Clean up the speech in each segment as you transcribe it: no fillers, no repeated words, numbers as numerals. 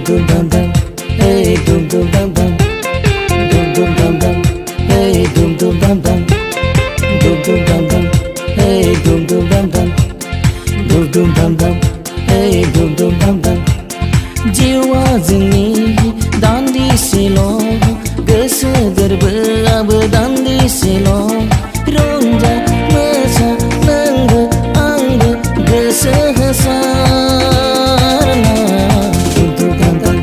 dum dum dum, hey dum dum dum dum, dum dum dum dum, hey dum dum dum dum, dum dum dum dum, hey dum dum dum dum, dum dum dum dum, hey dum dum dum dum. Jiwa जोंनि दान्दिसेल' गोसो गोरबोआबो दान्दिसेल' रंजा मोसा नोंबो आंबो गोसो होसारना दुम दुम दाम दाम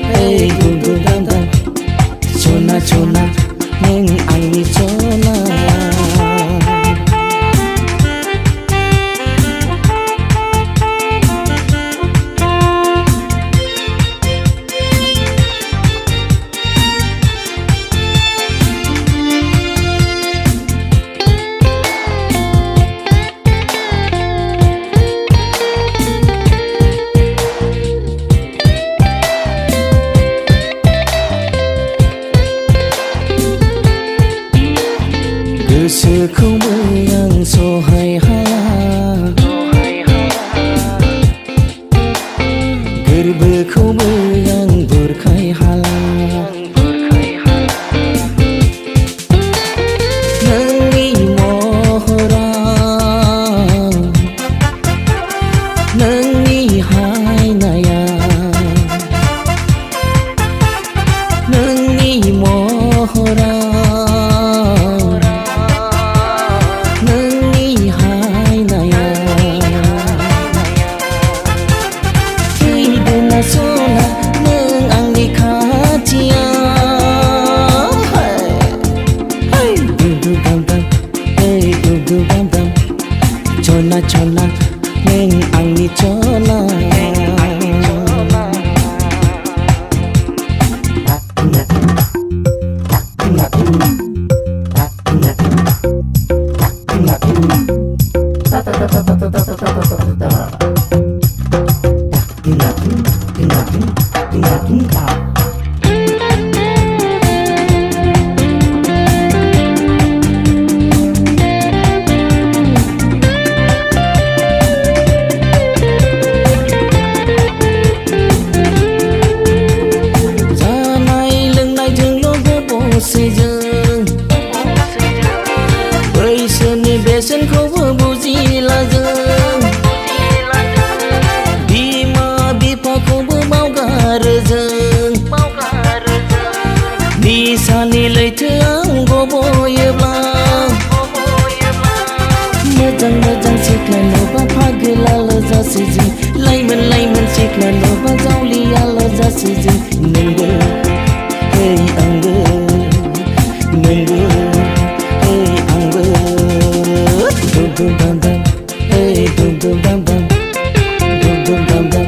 hey दुम दुम दाम दाम सना सना नों आंनि सना गोसोखौबो आं सहाय हाया गोरबोखौबो आं बुरखाय हाला नोंनि महरा नोंनि हायनाया नोंनि महरा सना नों आंनि खाथियाव दुम दुम दाम दाम hey दुम दुम दाम दाम सना सना नों आंनि सना बैसोनि बेसेनखौबो बुजिला जों बिमा बिफाखौबो बावगारो जों निसानि लैथोआव गबयोब्ला मोजां मोजां सिख्ला नुबा फागोलाल' जासै जों लाइमोन लाइमोन सिख्ला नुबा जावलियाल' जासै जों नोंबो hey आंबो नोंबो hey आंबो दुम दुम दाम दाम hey दुम दुम दाम दाम दुम दुम दाम दाम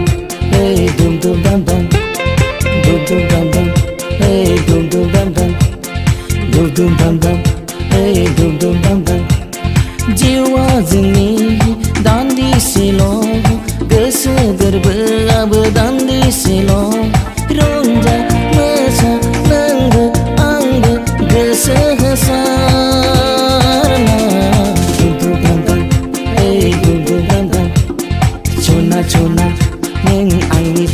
hey दुम दुम दाम दाम दुम दुम दाम दाम hey दुम दुम दाम दाम दुम दुम दाम दाम hey दुम दुम दाम दाम जिउआ जोंनि दान्दिसेल' गोसो गोरबोआबो दान्दिसेल' रंजा मोसा नोंबो आंबो गोसो होसारना दुम दुम दाम दाम hey दुम दुम दाम दाम सना सना नों आंनि